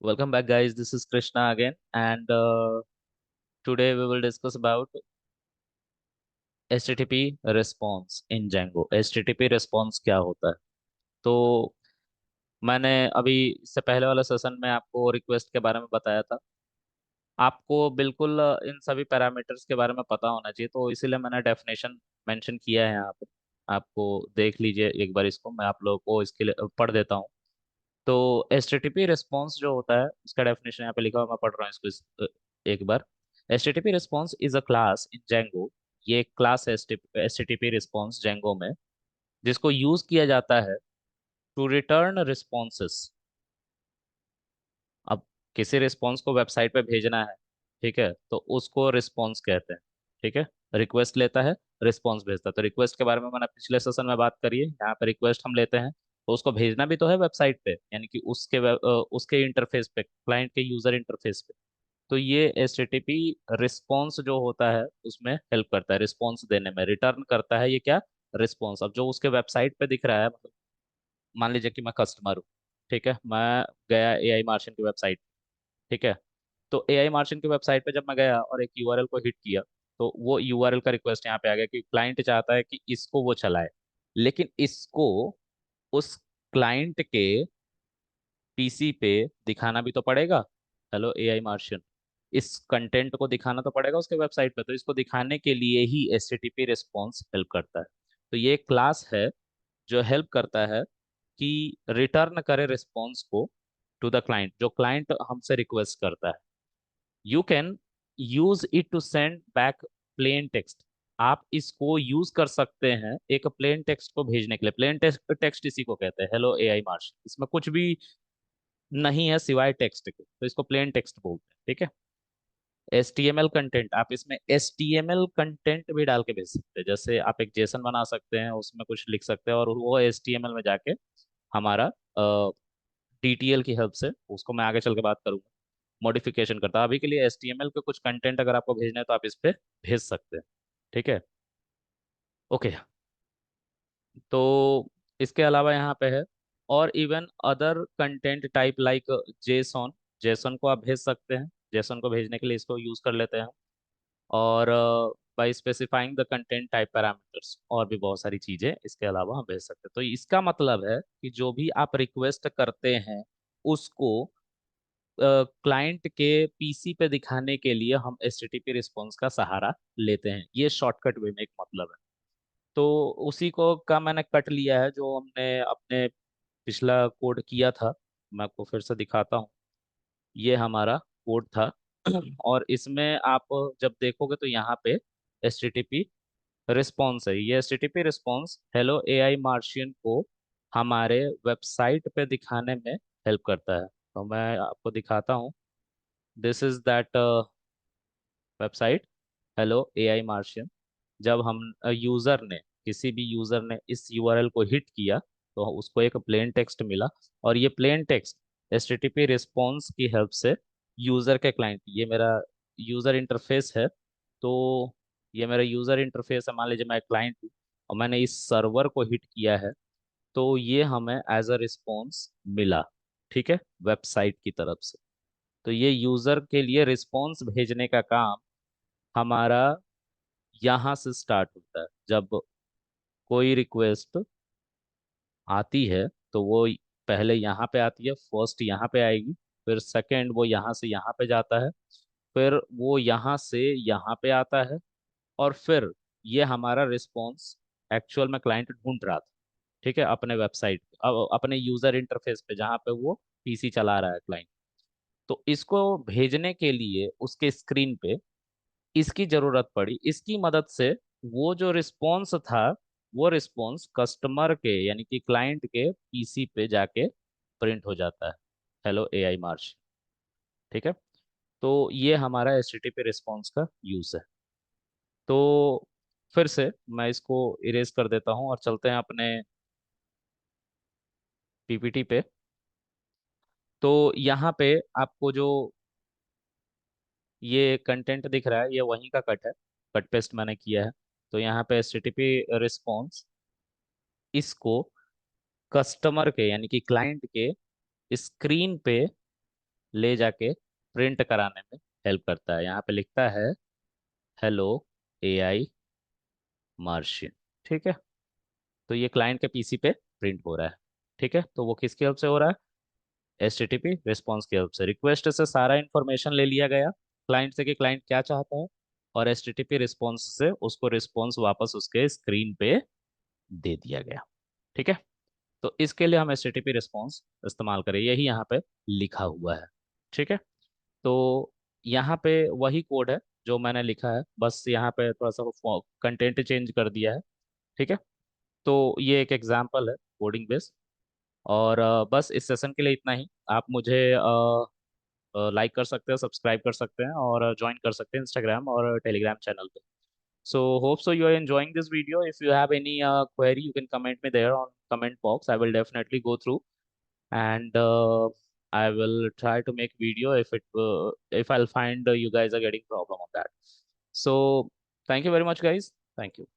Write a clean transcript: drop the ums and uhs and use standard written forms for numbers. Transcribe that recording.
Welcome back, guys. This is Krishna again, and today we will discuss about HTTP response in Django. HTTP response क्या होता है? तो मैंने अभी इससे पहले वाला सेशन में आपको रिक्वेस्ट के बारे में बताया था। आपको बिल्कुल इन सभी पैरामीटर्स के बारे में पता होना चाहिए, तो इसीलिए मैंने डेफिनेशन मेंशन किया है यहाँ पे। आपको देख लीजिए एक बार इसको, मैं आप लोगों को इसके लिए पढ़ देता हूँ। तो HTTP रिस्पॉन्स जो होता है उसका डेफिनेशन यहाँ पे लिखा हुआ, मैं पढ़ रहा हूँ इसको एक बार। HTTP response is a class in Django। ये एक क्लास है HTTP रिस्पॉन्स Django में, जिसको यूज किया जाता है टू रिटर्न रिस्पॉन्सेस। अब किसी रिस्पॉन्स को वेबसाइट पे भेजना है, ठीक है, तो उसको रिस्पॉन्स कहते हैं। ठीक है, रिक्वेस्ट लेता है, रिस्पॉन्स भेजता है। तो रिक्वेस्ट के बारे में मैंने पिछले सेशन में बात करी है। यहाँ पे रिक्वेस्ट हम लेते हैं, तो उसको भेजना भी तो है वेबसाइट पे, यानी कि उसके इंटरफेस पे, क्लाइंट के यूजर इंटरफेस पे। तो ये HTTP रिस्पॉन्स जो होता है उसमें हेल्प करता है, रिस्पॉन्स देने में, रिटर्न करता है ये क्या, रिस्पॉन्स। अब जो उसके वेबसाइट पे दिख रहा है, मतलब मान लीजिए कि मैं कस्टमर हूँ, ठीक है, मैं गया AI मार्शन की वेबसाइट, ठीक है। तो AI मार्शन की वेबसाइट पे जब मैं गया और एक URL को हिट किया, तो वो URL का रिक्वेस्ट यहाँ पे आ गया कि क्लाइंट चाहता है कि इसको वो चलाए, लेकिन इसको उस क्लाइंट के PC पे दिखाना भी तो पड़ेगा। हेलो AI मार्शन, इस कंटेंट को दिखाना तो पड़ेगा उसके वेबसाइट पे, तो इसको दिखाने के लिए ही HTTP रिस्पॉन्स हेल्प करता है। तो ये एक क्लास है जो हेल्प करता है कि रिटर्न करे रिस्पॉन्स को टू द क्लाइंट, जो क्लाइंट हमसे रिक्वेस्ट करता है। You can use it to send back plain text. आप इसको यूज कर सकते हैं एक प्लेन टेक्स्ट को भेजने के लिए। प्लेन टेक्स्ट टेक्स्ट इसी को कहते हैं, हेलो AI मार्श। इसमें कुछ भी नहीं है सिवाय टेक्स्ट के, तो इसको प्लेन टेक्स्ट बोलते हैं। ठीक है। HTML कंटेंट, आप इसमें HTML कंटेंट भी डाल के भेज सकते हैं। जैसे आप एक जेसन बना सकते हैं, उसमें कुछ लिख सकते हैं, और वो HTML में जाके हमारा DTL की हेल्प से, उसको मैं आगे चल के बात करूंगा, मॉडिफिकेशन करता है। अभी के लिए HTML के कुछ कंटेंट अगर आपको भेजना है तो आप इस पे भेज सकते हैं। ठीक है। ओके। तो इसके अलावा यहाँ पे है और even other content type like Jason. Jason को आप भेज सकते हैं, जेसन को भेजने के लिए इसको यूज कर लेते हैं हम। और by specifying the content type parameters, और भी बहुत सारी चीजें इसके अलावा हम भेज सकते हैं। तो इसका मतलब है कि जो भी आप रिक्वेस्ट करते हैं उसको क्लाइंट के PC पे दिखाने के लिए हम HTTP रिस्पॉन्स का सहारा लेते हैं। ये शॉर्टकट वे में एक मतलब है। तो उसी को का मैंने कट लिया है जो हमने अपने पिछला कोड किया था। मैं आपको फिर से दिखाता हूँ। ये हमारा कोड था और इसमें आप जब देखोगे तो यहाँ पे HTTP रिस्पॉन्स है। ये HTTP response hello AI Martian को हमारे वेबसाइट पे दिखाने में हेल्प करता है। तो मैं आपको दिखाता हूँ। This is that website, hello AI Martian. जब हम यूजर ने, किसी भी यूजर ने इस URL को हिट किया, तो उसको एक प्लेन टेक्स्ट मिला। और ये प्लेन टेक्स्ट HTTP रिस्पॉन्स की हेल्प से यूजर के क्लाइंट, ये मेरा यूजर इंटरफेस है। तो ये मेरा यूजर इंटरफेस है, मान लीजिए मैं क्लाइंट हूँ और मैंने इस सर्वर को हिट किया है, तो ये हमें एज अ रिस्पॉन्स मिला, ठीक है, वेबसाइट की तरफ से। तो ये यूजर के लिए रिस्पॉन्स भेजने का काम हमारा यहाँ से स्टार्ट होता है। जब कोई रिक्वेस्ट आती है तो वो पहले यहाँ पे आती है, फर्स्ट यहाँ पे आएगी, फिर सेकंड वो यहाँ से यहाँ पे जाता है, फिर वो यहाँ से यहाँ पे आता है, और फिर ये हमारा रिस्पॉन्स एक्चुअल में क्लाइंट ढूंढ रहा था, ठीक है, अपने वेबसाइट पे, अब अपने यूजर इंटरफेस पे जहाँ पे वो PC चला रहा है क्लाइंट। तो इसको भेजने के लिए उसके स्क्रीन पे इसकी जरूरत पड़ी। इसकी मदद से वो जो रिस्पॉन्स था, वो रिस्पॉन्स कस्टमर के यानी कि क्लाइंट के PC पे जाके प्रिंट हो जाता है, हेलो AI मार्च। ठीक है। तो ये हमारा HTTP रिस्पॉन्स का यूज है। तो फिर से मैं इसको इरेज कर देता हूँ और चलते हैं अपने PPT पे। तो यहाँ पे आपको जो ये कंटेंट दिख रहा है, ये वहीं का कट है, कट पेस्ट मैंने किया है। तो यहाँ पे HTTP रिस्पॉन्स इसको कस्टमर के यानी कि क्लाइंट के स्क्रीन पे ले जाके प्रिंट कराने में हेल्प करता है। यहाँ पे लिखता है हेलो AI मार्शियन। ठीक है, तो ये क्लाइंट के पीसी पे प्रिंट हो रहा है। ठीक है, तो वो किसकी हेल्प से हो रहा है? HTTP रिस्पॉन्स की हेल्प से। रिक्वेस्ट से सारा इन्फॉर्मेशन ले लिया गया क्लाइंट से कि क्लाइंट क्या चाहता है, और HTTP रिस्पॉन्स से उसको रिस्पॉन्स वापस उसके स्क्रीन पे दे दिया गया। ठीक है, तो इसके लिए हम HTTP रिस्पॉन्स इस्तेमाल करें, यही यहाँ पे लिखा हुआ है। ठीक है, तो यहाँ पे वही कोड है जो मैंने लिखा है, बस यहाँ पे थोड़ा सा कंटेंट चेंज कर दिया है। ठीक है, तो ये एक एग्जांपल है कोडिंग बेस। और बस इस सेशन के लिए इतना ही। आप मुझे लाइक कर सकते हैं, सब्सक्राइब कर सकते हैं, और ज्वाइन कर सकते हैं इंस्टाग्राम और टेलीग्राम चैनल पे। So hope so you are enjoying this video. If you have any query, you can comment me there on comment box. I will definitely go through, and I will try to make video if I'll find you guys are getting problem on that. So thank you very much, guys. Thank you.